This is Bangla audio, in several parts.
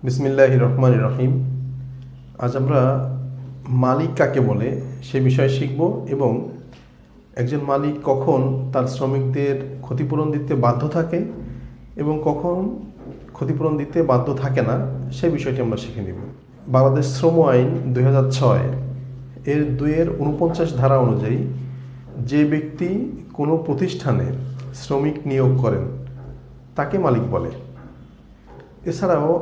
বিসমিল্লাহির রহমানির রহিম। আজ আমরা মালিক কাকে বলে সে বিষয়ে শিখব এবং একজন মালিক কখন তার শ্রমিকদের ক্ষতিপূরণ দিতে বাধ্য থাকে এবং কখন ক্ষতিপূরণ দিতে বাধ্য থাকে না সে বিষয়টি আমরা শিখে নিব। বাংলাদেশ শ্রম আইন 2006 এর 2-49 ধারা অনুযায়ী যে ব্যক্তি কোনো প্রতিষ্ঠানে শ্রমিক নিয়োগ করেন তাকে মালিক বলে। এছাড়াও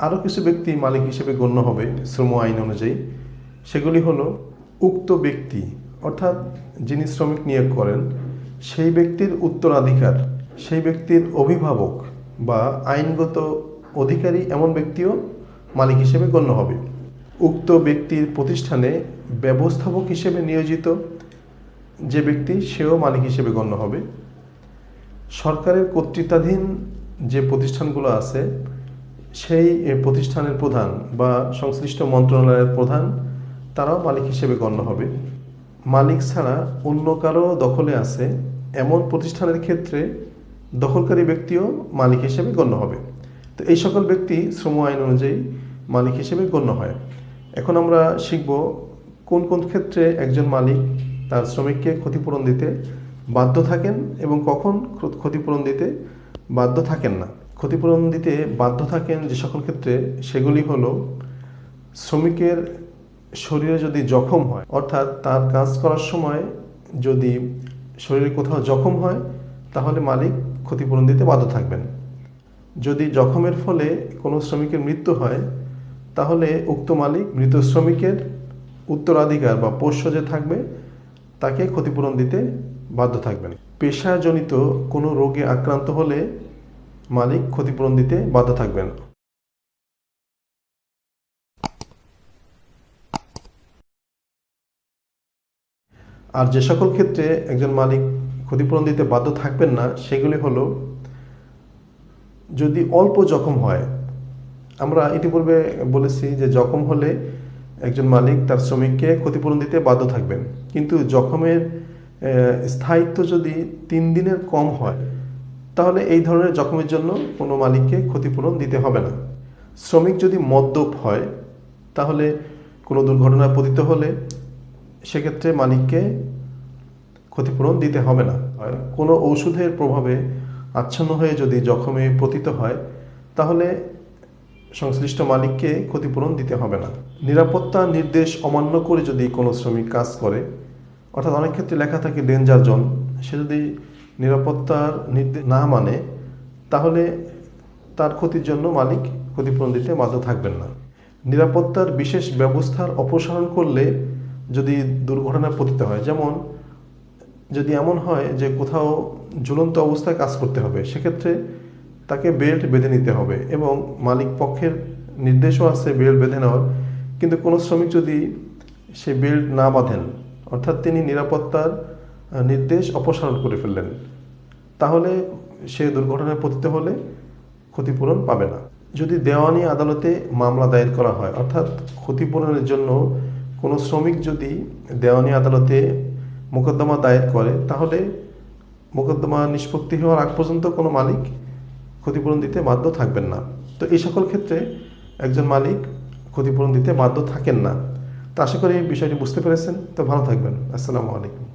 আরও কিছু ব্যক্তি মালিক হিসেবে গণ্য হবে শ্রম আইন অনুযায়ী। সেগুলি হলো উক্ত ব্যক্তি, অর্থাৎ যিনি শ্রমিক নিয়োগ করেন সেই ব্যক্তির উত্তরাধিকার, সেই ব্যক্তির অভিভাবক বা আইনগত অধিকারী এমন ব্যক্তিও মালিক হিসেবে গণ্য হবে। উক্ত ব্যক্তির প্রতিষ্ঠানে ব্যবস্থাপক হিসেবে নিয়োজিত যে ব্যক্তি সেও মালিক হিসেবে গণ্য হবে। সরকারের কর্তৃত্বাধীন যে প্রতিষ্ঠানগুলো আছে সেই প্রতিষ্ঠানের প্রধান বা সংশ্লিষ্ট মন্ত্রণালয়ের প্রধান তারাও মালিক হিসেবে গণ্য হবে। মালিক ছাড়া অন্য কারো দখলে আছে এমন প্রতিষ্ঠানের ক্ষেত্রে দখলকারী ব্যক্তিও মালিক হিসেবে গণ্য হবে। তো এই সকল ব্যক্তি শ্রম আইন অনুযায়ী মালিক হিসেবে গণ্য হয়। এখন আমরা শিখব কোন কোন ক্ষেত্রে একজন মালিক তার শ্রমিককে ক্ষতিপূরণ দিতে বাধ্য থাকেন এবং কখন ক্ষতিপূরণ দিতে বাধ্য থাকেন না। ক্ষতিপূরণ দিতে বাধ্য থাকেন যে সকল ক্ষেত্রে সেগুলি হলো শ্রমিকের শরীরে যদি জখম হয়, অর্থাৎ তার কাজ করার সময় যদি শরীরে কোথাও জখম হয় তাহলে মালিক ক্ষতিপূরণ দিতে বাধ্য থাকবেন। যদি জখমের ফলে কোনো শ্রমিকের মৃত্যু হয় তাহলে উক্ত মালিক মৃত শ্রমিকের উত্তরাধিকার বা পোষ্য যে থাকবে তাকে ক্ষতিপূরণ দিতে বাধ্য থাকবেন। পেশাজনিত কোনো রোগে আক্রান্ত হলে মালিক ক্ষতিপূরণ দিতে বাধ্য থাকবেন। আর যে সকল ক্ষেত্রে একজন মালিক ক্ষতিপূরণ দিতে বাধ্য থাকবেন না সেগুলি হলো যদি অল্প জখম হয়। আমরা ইতিপূর্বে বলেছি যে জখম হলে একজন মালিক তার শ্রমিককে ক্ষতিপূরণ দিতে বাধ্য থাকবেন, কিন্তু জখমের স্থায়িত্ব যদি 3 দিনের কম হয় তাহলে এই ধরনের জখমের জন্য কোনো মালিককে ক্ষতিপূরণ দিতে হবে না। শ্রমিক যদি মদ্যপ হয় তাহলে কোনো দুর্ঘটনায় পতিত হলে সেক্ষেত্রে মালিককে ক্ষতিপূরণ দিতে হবে না। কোনো ঔষধের প্রভাবে আচ্ছন্ন হয়ে যদি জখমে পতিত হয় তাহলে সংশ্লিষ্ট মালিককে ক্ষতিপূরণ দিতে হবে না। নিরাপত্তা নির্দেশ অমান্য করে যদি কোনো শ্রমিক কাজ করে, অর্থাৎ অনেক ক্ষেত্রে লেখা থাকে ডেঞ্জার জোন, সে যদি নিরাপত্তার নির্দেশ না মানে তাহলে তার ক্ষতির জন্য মালিক ক্ষতিপূরণ দিতে বাধ্য থাকবেন না। নিরাপত্তার বিশেষ ব্যবস্থার অপসারণ করলে যদি দুর্ঘটনায় পতিত হয়, যেমন যদি এমন হয় যে কোথাও ঝুলন্ত অবস্থায় কাজ করতে হবে, সেক্ষেত্রে তাকে বেল্ট বেঁধে নিতে হবে এবং মালিক পক্ষের নির্দেশও আছে বেল্ট বেঁধে নেওয়ার, কিন্তু কোনো শ্রমিক যদি সে বেল্ট না বাঁধেন, অর্থাৎ তিনি নিরাপত্তার নির্দেশ অপসারণ করে ফেললেন, তাহলে সে দুর্ঘটনায় পতিত হলে ক্ষতিপূরণ পাবে না। যদি দেওয়ানি আদালতে মামলা দায়ের করা হয়, অর্থাৎ ক্ষতিপূরণের জন্য কোনো শ্রমিক যদি দেওয়ানি আদালতে মোকদ্দমা দায়ের করে তাহলে মোকদ্দমা নিষ্পত্তি হওয়ার আগ পর্যন্ত কোনো মালিক ক্ষতিপূরণ দিতে বাধ্য থাকবেন না। তো এই সকল ক্ষেত্রে একজন মালিক ক্ষতিপূরণ দিতে বাধ্য থাকেন না। তো আশা করি বিষয়টি বুঝতে পেরেছেন। তো ভালো থাকবেন। আসসালামু আলাইকুম।